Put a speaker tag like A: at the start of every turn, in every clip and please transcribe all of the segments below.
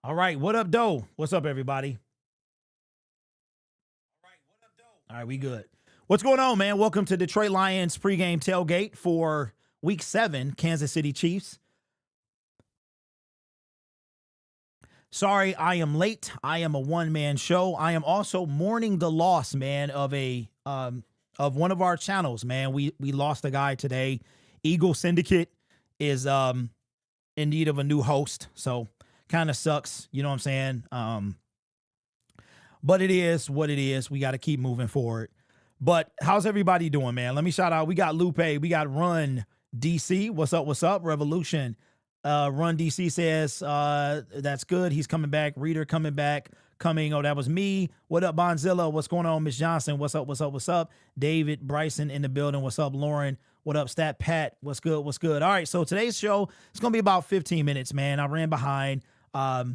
A: All right, what up, Doe? What's up, everybody? All right, we good. What's going on, man? Welcome to Detroit Lions pregame tailgate for Week 7, Kansas City Chiefs. Sorry, I am late. I am a one-man show. I am also mourning the loss, man, of one of our channels, man. We lost a guy today. Lions Syndicate is in need of a new host, so kind of sucks, you know what I'm saying? But it is what it is. We got to keep moving forward. But how's everybody doing, man? Let me shout out. We got Lupe. We got Run DC. What's up? What's up? Revolution. Run DC says, that's good. He's coming back. Reader coming back. Oh, that was me. What up, Bonzilla? What's going on, Miss Johnson? What's up? What's up? What's up? David Bryson in the building. What's up, Lauren? What up, Stat Pat? What's good? What's good? All right, so today's show, it's going to be about 15 minutes, man. I ran behind. I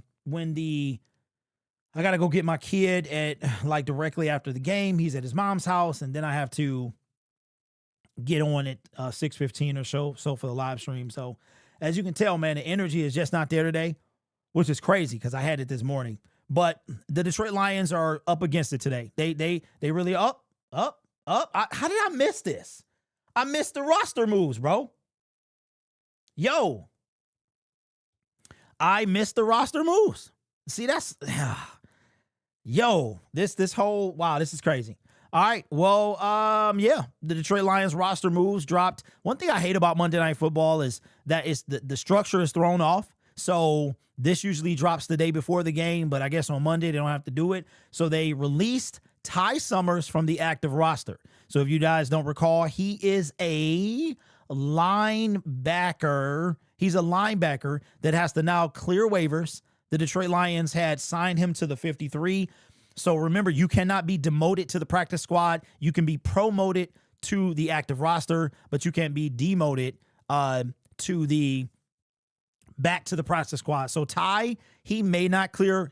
A: got to go get my kid at directly after the game. He's at his mom's house, and then I have to get on at 6:15 or so for the live stream. So as you can tell, man, the energy is just not there today, which is crazy because I had it this morning. But the Detroit Lions are up against it today. They really up. How did I miss this? I missed the roster moves, bro. Yo, I missed the roster moves. See, that's yo, this whole wow, this is crazy. All right, well, yeah, the Detroit Lions roster moves dropped. One thing I hate about Monday Night Football is that the structure is thrown off. So this usually drops the day before the game, but I guess on Monday they don't have to do it. So they released Ty Summers from the active roster. So if you guys don't recall, he is a linebacker. He's a linebacker that has to now clear waivers. The Detroit Lions had signed him to the 53. So remember, you cannot be demoted to the practice squad. You can be promoted to the active roster, but you can't be demoted back to the practice squad. So Ty, he may not clear.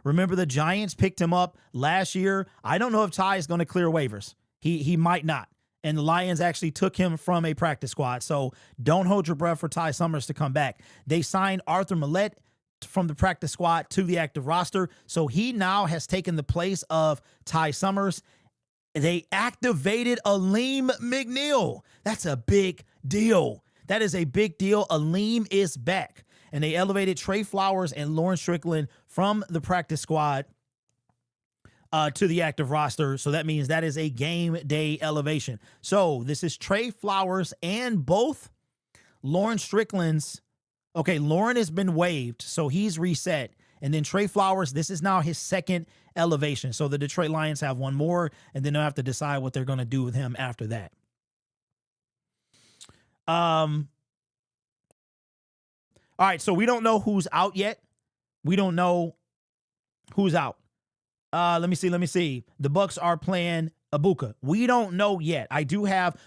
A: Remember, the Giants picked him up last year. I don't know if Ty is going to clear waivers. He might not. And the Lions actually took him from a practice squad. So don't hold your breath for Ty Summers to come back. They signed Arthur Millette from the practice squad to the active roster. So he now has taken the place of Ty Summers. They activated Aleem McNeil. That's a big deal. That is a big deal. Aleem is back. And they elevated Trey Flowers and Lauren Strickland from the practice squad to the active roster. So that means that is a game day elevation. So this is Trey Flowers and both Lauren Strickland's. Okay, Lauren has been waived, so he's reset. And then Trey Flowers, this is now his second elevation. So the Detroit Lions have one more, and then they'll have to decide what they're going to do with him after that. All right, so we don't know who's out yet. We don't know who's out. Let me see. The Bucs are playing Ibuka. We don't know yet.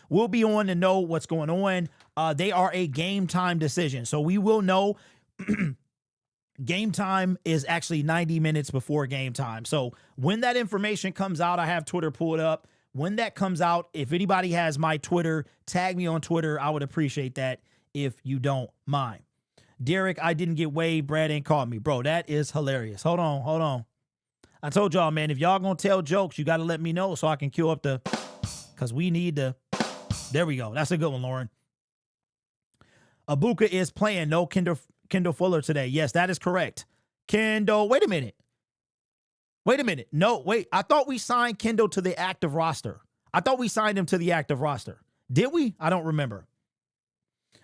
A: We'll be on to know what's going on. They are a game time decision. So we will know. Game time is actually 90 minutes before game time. So when that information comes out, I have Twitter pulled up. When that comes out, if anybody has my Twitter, tag me on Twitter. I would appreciate that if you don't mind. Derek, I didn't get waived. Brad ain't called me. Bro, that is hilarious. Hold on. I told y'all, man, if y'all gonna tell jokes, you got to let me know so I can queue up because we need to. There we go. That's a good one, Lauren. Ibuka is playing. No Kendall Fuller today. Yes, that is correct. Kendall, wait a minute. No, wait. I thought we signed Kendall to the active roster. I thought we signed him to the active roster. Did we? I don't remember.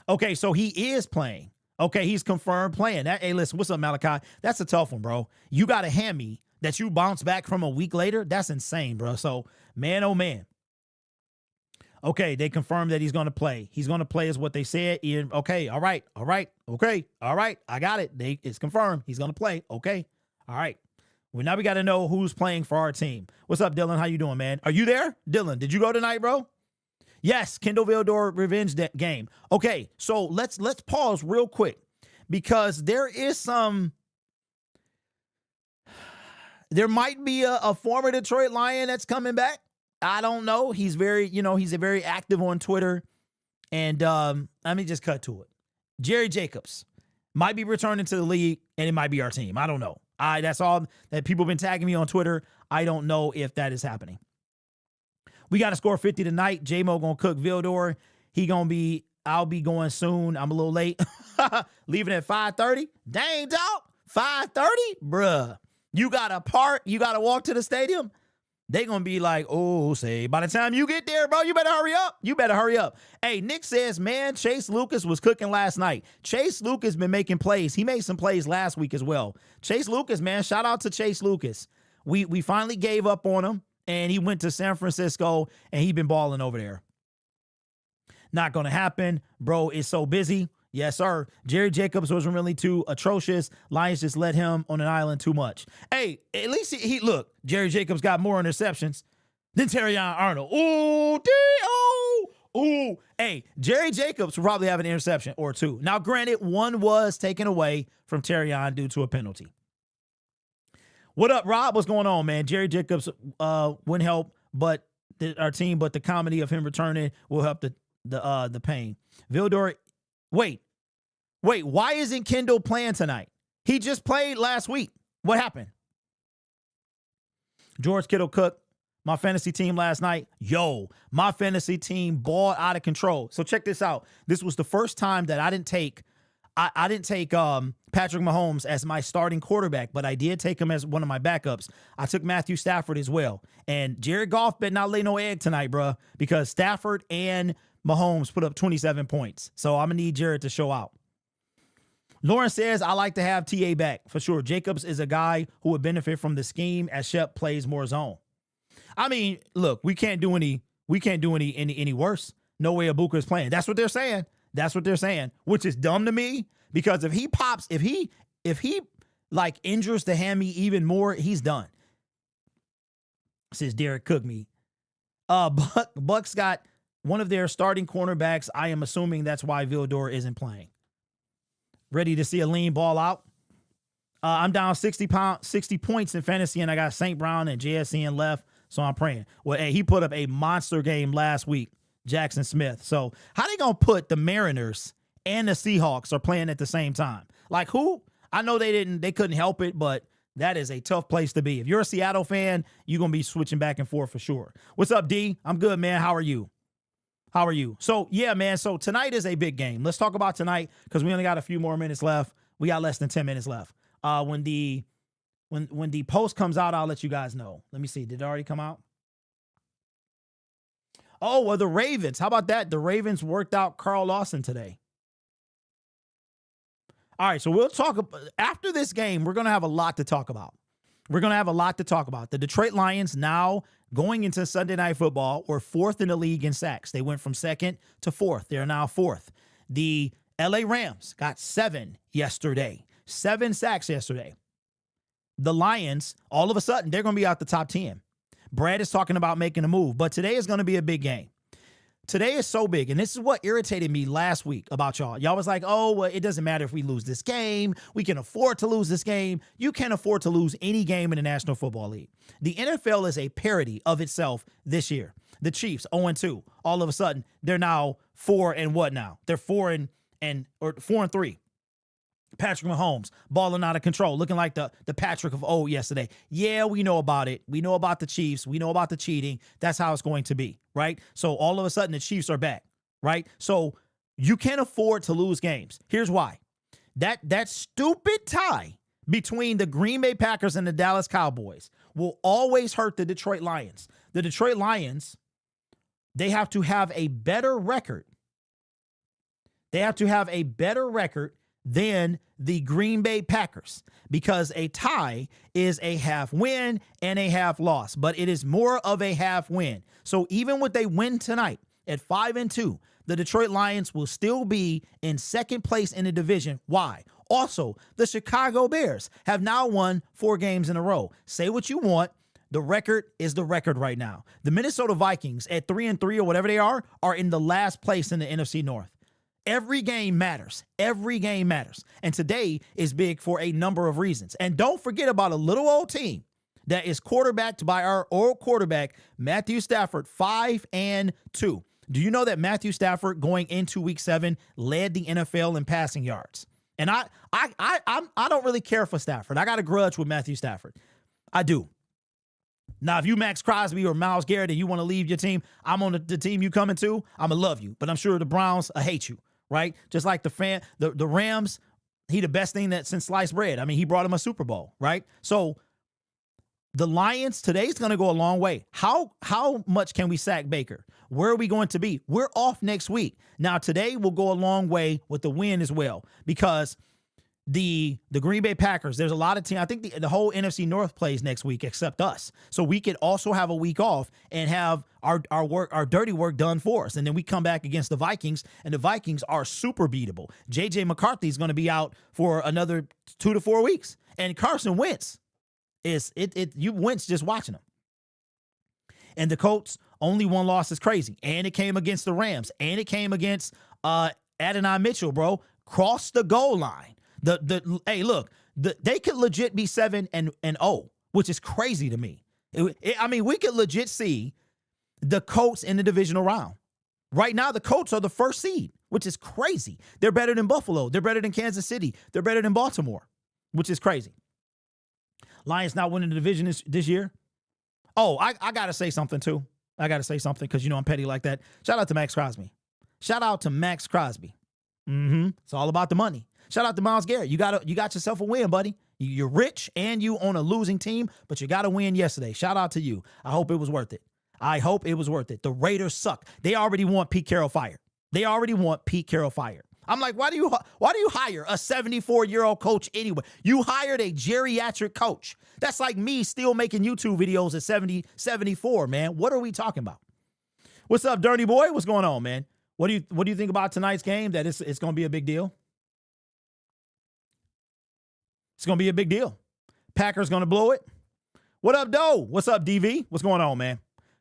A: Okay, so he is playing. Okay, he's confirmed playing. Hey, listen, what's up, Malachi? That's a tough one, bro. You got to hand me that you bounce back from a week later. That's insane, bro. So, man, oh, man. Okay, they confirmed that he's going to play. He's going to play is what they said. Okay, all right. Okay, all right. I got it. It's confirmed. He's going to play. Okay, all right. Well, now we got to know who's playing for our team. What's up, Dylan? How you doing, man? Are you there? Dylan, did you go tonight, bro? Yes, Kendall Vildor revenge game. Okay, so let's pause real quick because there might be a former Detroit Lion that's coming back. I don't know. He's very active on Twitter. And let me just cut to it. Jerry Jacobs. Might be returning to the league, and it might be our team. I don't know. That's all that people have been tagging me on Twitter. I don't know if that is happening. We got to score 50 tonight. J-Mo going to cook Vildor. I'll be going soon. I'm a little late. Leaving at 5:30. Dang, dog. 5:30? Bruh. You got to walk to the stadium. They going to be like, oh, say, by the time you get there, bro, you better hurry up. You better hurry up. Hey, Nick says, man, Chase Lucas was cooking last night. Chase Lucas been making plays. He made some plays last week as well. Chase Lucas, man, shout out to Chase Lucas. We finally gave up on him, and he went to San Francisco, and he been balling over there. Not going to happen. Bro is so busy. Yes, sir. Jerry Jacobs wasn't really too atrocious. Lions just let him on an island too much. Hey, at least look, Jerry Jacobs got more interceptions than Terrion Arnold. Ooh, ooh. Hey, Jerry Jacobs will probably have an interception or two. Now, granted, one was taken away from Terrion due to a penalty. What up, Rob? What's going on, man? Jerry Jacobs wouldn't help, but our team, but the comedy of him returning will help the pain. Vildor, wait, why isn't Kendall playing tonight? He just played last week. What happened? George Kittle cooked my fantasy team last night. Yo, my fantasy team balled out of control. So check this out. This was the first time that I didn't take Patrick Mahomes as my starting quarterback, but I did take him as one of my backups. I took Matthew Stafford as well. And Jared Goff better not lay no egg tonight, bruh, because Stafford and Mahomes put up 27 points. So I'm going to need Jared to show out. Lauren says, I like to have TA back for sure. Jacobs is a guy who would benefit from the scheme as Shep plays more zone. I mean, look, we can't do any worse. No way Abuka is playing. That's what they're saying. That's what they're saying, which is dumb to me because if he like injures the hammy even more, he's done. Says Derek Cook me. Bucks got one of their starting cornerbacks. I am assuming that's why Vildor isn't playing. Ready to see a lean ball out. I'm down 60 points in fantasy, and I got St. Brown and JSN left, so I'm praying. Well, hey, he put up a monster game last week, Jackson Smith. So how they going to put the Mariners and the Seahawks are playing at the same time? Like who? I know they couldn't help it, but that is a tough place to be. If you're a Seattle fan, you're going to be switching back and forth for sure. What's up, D? I'm good, man. How are you? So, yeah, man. So tonight is a big game. Let's talk about tonight because we only got a few more minutes left. We got less than 10 minutes left. When the post comes out, I'll let you guys know. Let me see. Did it already come out? Oh, well, the Ravens. How about that? The Ravens worked out Carl Lawson today. All right, so we'll talk after this game. We're going to have a lot to talk about. The Detroit Lions now going into Sunday Night Football were fourth in the league in sacks. They went from second to fourth. They're now fourth. The LA Rams got 7 yesterday. 7 sacks yesterday. The Lions, all of a sudden, they're going to be out the top 10. Brad is talking about making a move, but today is going to be a big game. Today is so big, and this is what irritated me last week about y'all. Y'all was like, oh, well, it doesn't matter if we lose this game. We can afford to lose this game. You can't afford to lose any game in the National Football League. The NFL is a parody of itself this year. The Chiefs, 0-2. All of a sudden, they're now 4 and what now? They're 4 and 3. Patrick Mahomes balling out of control, looking like the Patrick of old yesterday. Yeah, we know about it. We know about the Chiefs. We know about the cheating. That's how it's going to be, right? So all of a sudden, the Chiefs are back, right? So you can't afford to lose games. Here's why. That stupid tie between the Green Bay Packers and the Dallas Cowboys will always hurt the Detroit Lions. The Detroit Lions, they have to have a better record. Than the Green Bay Packers because a tie is a half win and a half loss, but it is more of a half win. So even when they win tonight at 5-2, the Detroit Lions will still be in second place in the division. Why? Also, the Chicago Bears have now won 4 games in a row. Say what you want. The record is the record right now. The Minnesota Vikings at 3-3 or whatever they are in the last place in the NFC North. Every game matters. And today is big for a number of reasons. And don't forget about a little old team that is quarterbacked by our old quarterback, Matthew Stafford, 5-2. Do you know that Matthew Stafford going into week 7 led the NFL in passing yards? And I don't really care for Stafford. I got a grudge with Matthew Stafford. I do. Now, if you Max Crosby or Myles Garrett and you want to leave your team, I'm on the team you coming to, I'm going to love you. But I'm sure the Browns hate you, right? Just like the Rams, he the best thing that since sliced bread. I mean, he brought him a Super Bowl, right? So the Lions, today's going to go a long way. How much can we sack Baker? Where are we going to be? We're off next week. Now, today will go a long way with the win as well, because the Green Bay Packers, there's a lot of teams. I think the whole NFC North plays next week except us. So we could also have a week off and have our dirty work done for us. And then we come back against the Vikings, and the Vikings are super beatable. J.J. McCarthy is going to be out for another 2 to 4 weeks. And Carson Wentz you Wentz just watching him. And the Colts, only one loss is crazy. And it came against the Rams. And it came against Adonai Mitchell, bro. Cross the goal line. Hey, look, they could legit be 7-0, which is crazy to me. I mean, we could legit see the Colts in the divisional round. Right now, the Colts are the first seed, which is crazy. They're better than Buffalo. They're better than Kansas City. They're better than Baltimore, which is crazy. Lions not winning the division this year. Oh, I got to say something, too. I got to say something because, I'm petty like that. Shout out to Max Crosby. It's all about the money. Shout out to Myles Garrett. You got yourself a win, buddy. You're rich and you on a losing team, but you got to win yesterday. Shout out to you. I hope it was worth it. The Raiders suck. They already want Pete Carroll fired. I'm like, why do you hire a 74-year-old coach anyway? You hired a geriatric coach. That's like me still making YouTube videos at 70, 74, man. What are we talking about? What's up, Dirty Boy? What's going on, man? What do you think about tonight's game? That it's going to be a big deal? It's going to be a big deal. Packers going to blow it. What up, Doe? What's up, DV? What's going on, man?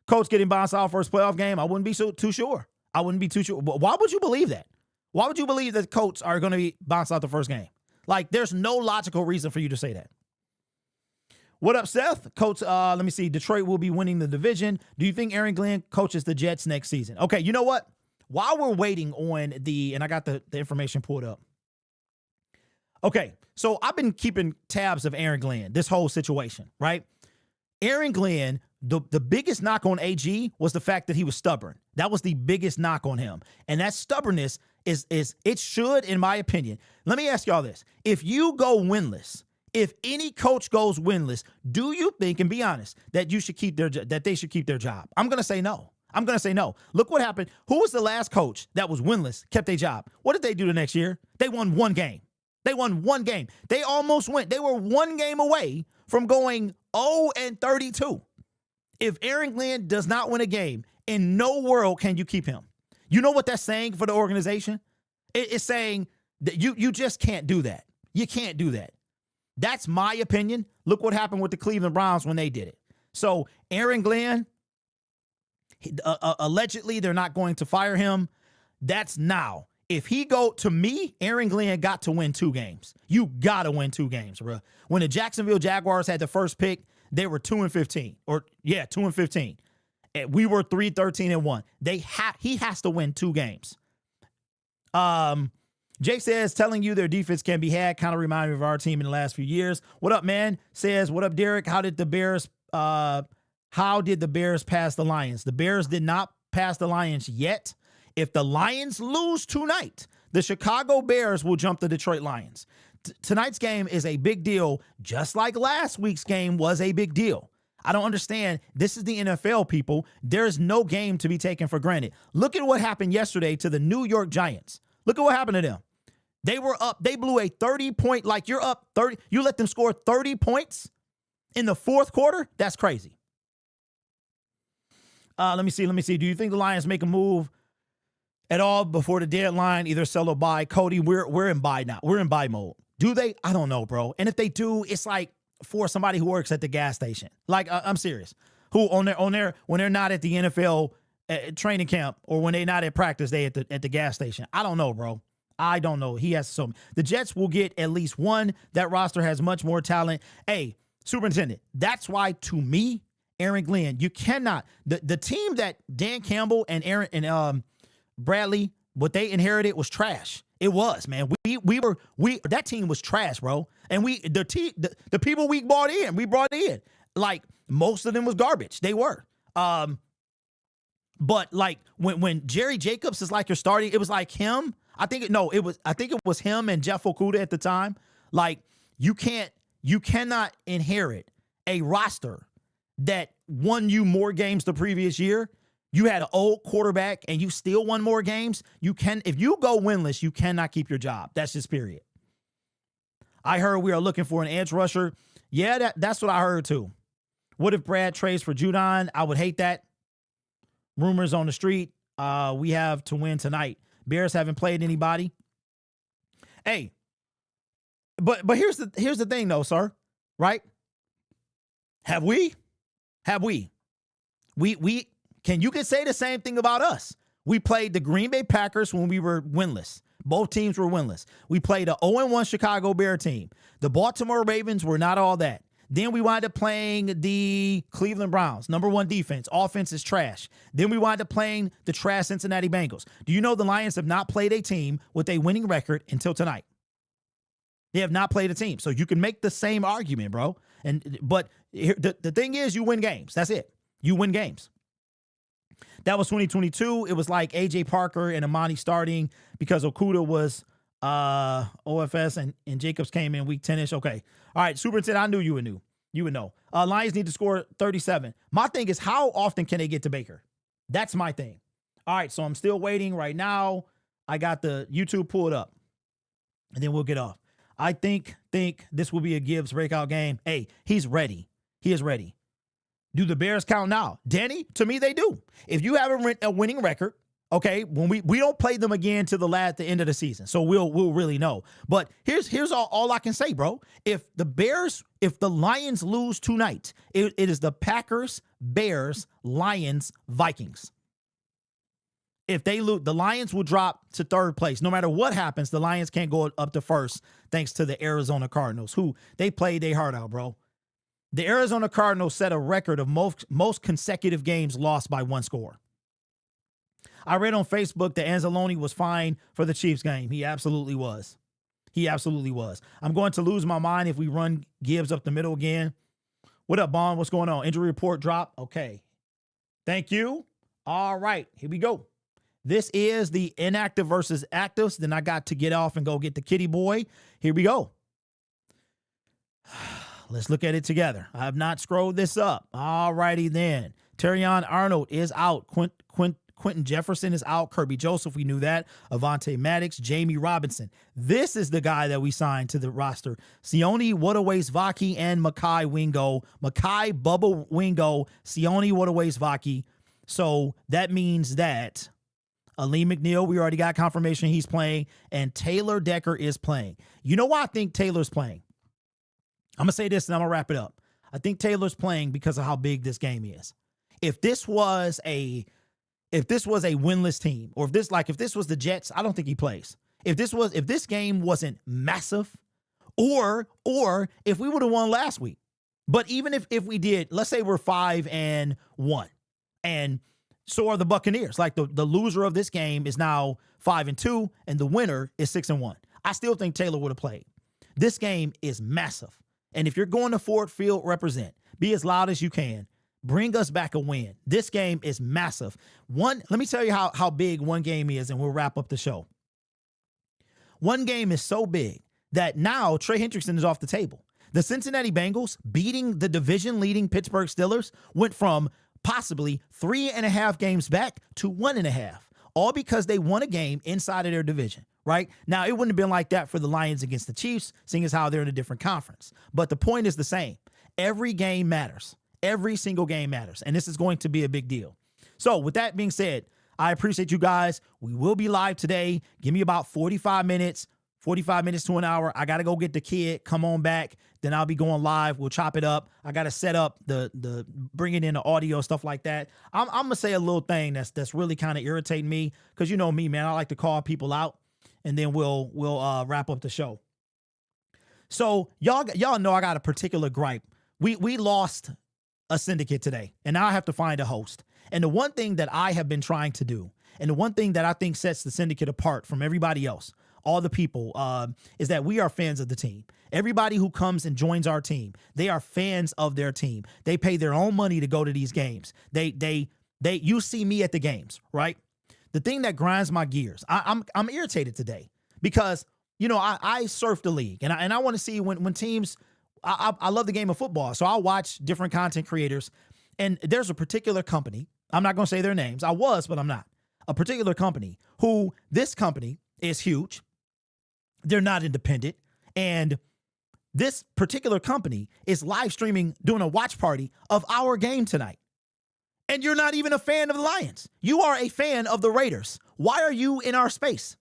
A: Coach getting bounced out first playoff game. I wouldn't be too sure. Why would you believe that? Why would you believe that Colts are going to be bounced out the first game? Like, there's no logical reason for you to say that. What up, Seth? Coach, let me see. Detroit will be winning the division. Do you think Aaron Glenn coaches the Jets next season? Okay, you know what? While we're waiting on and I got the information pulled up. Okay, so I've been keeping tabs of Aaron Glenn, this whole situation, right? Aaron Glenn, the biggest knock on AG was the fact that he was stubborn. That was the biggest knock on him. And that stubbornness is it should, in my opinion. Let me ask y'all this. If you go winless, if any coach goes winless, do you think, and be honest, that they should keep their job? I'm going to say no. Look what happened. Who was the last coach that was winless, kept their job? What did they do the next year? They won one game. They almost went. They were one game away from going 0-32. If Aaron Glenn does not win a game, in no world can you keep him. You know what that's saying for the organization? It's saying that you just can't do that. You can't do that. That's my opinion. Look what happened with the Cleveland Browns when they did it. So Aaron Glenn, allegedly they're not going to fire him. That's now. If to me, Aaron Glenn got to win 2 games. You got to win 2 games, bro. When the Jacksonville Jaguars had the first pick, they were 2-15. 2-15. And we were 3-13-1. He has to win 2 games. Jake says, telling you their defense can be had kind of remind me of our team in the last few years. What up, man? Says, what up, Derek? How did the Bears pass the Lions? The Bears did not pass the Lions yet. If the Lions lose tonight, the Chicago Bears will jump the Detroit Lions. Tonight's game is a big deal, just like last week's game was a big deal. I don't understand. This is the NFL, people. There's no game to be taken for granted. Look at what happened yesterday to the New York Giants. Look at what happened to them. They were up. They blew a 30-point, like you're up 30. You let them score 30 points in the fourth quarter? That's crazy. Let me see. Do you think the Lions make a move at all before the deadline, either sell or buy? Cody, we're in buy now. We're in buy mode. Do they? I don't know, bro. And if they do, it's like for somebody who works at the gas station. Like, I'm serious. Who when they're not at the NFL training camp or when they're not at practice, they at the gas station. I don't know, bro. I don't know. He has so. The Jets will get at least one. That roster has much more talent. Hey, superintendent. That's why, to me, Aaron Glenn, you cannot. The team that Dan Campbell and Bradley What they inherited was trash. It was, man. That team was trash, bro. And the people we brought in, like most of them was garbage. They were. But like when Jerry Jacobs is like your starting, it was like him. I think it was him and Jeff Okuda at the time. Like you cannot inherit a roster that won you more games the previous year. You had an old quarterback and you still won more games. If you go winless, you cannot keep your job. That's just period. I heard we are looking for an edge rusher. Yeah, that's what I heard too. What if Brad trades for Judon? I would hate that. Rumors on the street. We have to win tonight. Bears haven't played anybody. Hey, but here's the thing though, sir. Right? Have we? You can say the same thing about us. We played the Green Bay Packers when we were winless. Both teams were winless. We played an 0-1 Chicago Bear team. The Baltimore Ravens were not all that. Then we wound up playing the Cleveland Browns, number 1 defense. Offense is trash. Then we wound up playing the trash Cincinnati Bengals. Do you know the Lions have not played a team with a winning record until tonight? They have not played a team. So you can make the same argument, bro. But the thing is, you win games. That's it. You win games. That was 2022. It was like A.J. Parker and Amani starting because Okuda was OFS and Jacobs came in week 10-ish. Okay. All right, Superintendent, I knew you would know. Lions need to score 37. My thing is, how often can they get to Baker? That's my thing. All right, so I'm still waiting right now. I got the YouTube pulled up, and then we'll get off. I think this will be a Gibbs breakout game. Hey, he's ready. He is ready. Do the Bears count now? Danny, to me, they do. If you have a winning record, okay, when we don't play them again to the end of the season, so we'll really know. But here's all I can say, bro. If the Lions lose tonight, it is the Packers, Bears, Lions, Vikings. If they lose, the Lions will drop to 3rd place. No matter what happens, the Lions can't go up to 1st thanks to the Arizona Cardinals, who they played their heart out, bro. The Arizona Cardinals set a record of most consecutive games lost by 1 score. I read on Facebook that Anzalone was fine for the Chiefs game. He absolutely was. I'm going to lose my mind if we run Gibbs up the middle again. What up, Bond? What's going on? Injury report drop. Okay. Thank you. All right. Here we go. This is the inactive versus actives. Then I got to get off and go get the kitty boy. Here we go. Let's look at it together. I have not scrolled this up. All righty then. Terrion Arnold is out. Quentin Jefferson is out. Kirby Joseph, we knew that. Avonte Maddox, Jamie Robinson. This is the guy that we signed to the roster. Sione Wadaways-Vaki and Makai Wingo. Makai Bubba Wingo, Sione Wadaways-Vaki. So that means that Ali McNeil, we already got confirmation he's playing, and Taylor Decker is playing. You know why I think Taylor's playing? I'm going to say this and I'm going to wrap it up. I think Taylor's playing because of how big this game is. If this was a winless team, or if this was the Jets, I don't think he plays. If this game wasn't massive, or if we would have won last week. But even if we did, let's say we're 5-1, and so are the Buccaneers. Like the loser of this game is now 5-2, and the winner is 6-1. I still think Taylor would have played. This game is massive. And if you're going to Ford Field, represent. Be as loud as you can. Bring us back a win. This game is massive. Let me tell you how big one game is, and we'll wrap up the show. One game is so big that now Trey Hendrickson is off the table. The Cincinnati Bengals beating the division-leading Pittsburgh Steelers went from possibly 3.5 games back to 1.5, all because they won a game inside of their division. Right? Now, it wouldn't have been like that for the Lions against the Chiefs, seeing as how they're in a different conference. But the point is the same. Every game matters. Every single game matters. And this is going to be a big deal. So with that being said, I appreciate you guys. We will be live today. Give me about 45 minutes to an hour. I got to go get the kid. Come on back. Then I'll be going live. We'll chop it up. I got to set up the bringing in the audio, stuff like that. I'm going to say a little thing that's really kind of irritating me, because you know me, man. I like to call people out. And then we'll wrap up the show. So y'all know I got a particular gripe. We lost a syndicate today, and now I have to find a host. And the one thing that I have been trying to do And the one thing that I think sets the syndicate apart from everybody else, all the people, is that we are fans of the team. Everybody who comes and joins our team, they are fans of their team. They pay their own money to go to these games. You see me at the games, right? The thing that grinds my gears, I'm irritated today because, you know, I surf the league and I want to see when teams, I love the game of football. So I'll watch different content creators, and there's a particular company. I'm not going to say their names. I was, but I'm not. A particular company who, this company is huge. They're not independent. And this particular company is live streaming, doing a watch party of our game tonight. And you're not even a fan of the Lions. You are a fan of the Raiders. Why are you in our space?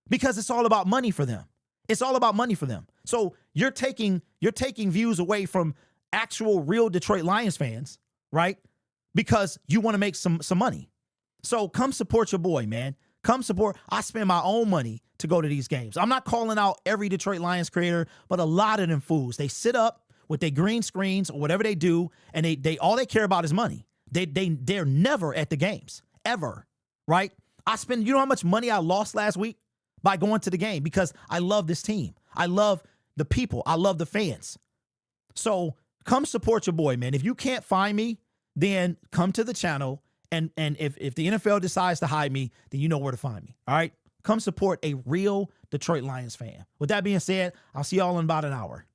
A: Because it's all about money for them. It's all about money for them. So you're taking views away from actual real Detroit Lions fans, right? Because you want to make some money. So come support your boy, man. Come support. I spend my own money to go to these games. I'm not calling out every Detroit Lions creator, but a lot of them fools. They sit up with their green screens or whatever they do, and they all they care about is money. They're never at the games, ever, right? You know how much money I lost last week by going to the game because I love this team. I love the people. I love the fans. So come support your boy, man. If you can't find me, then come to the channel. And if the NFL decides to hide me, then you know where to find me. All right? Come support a real Detroit Lions fan. With that being said, I'll see y'all in about an hour.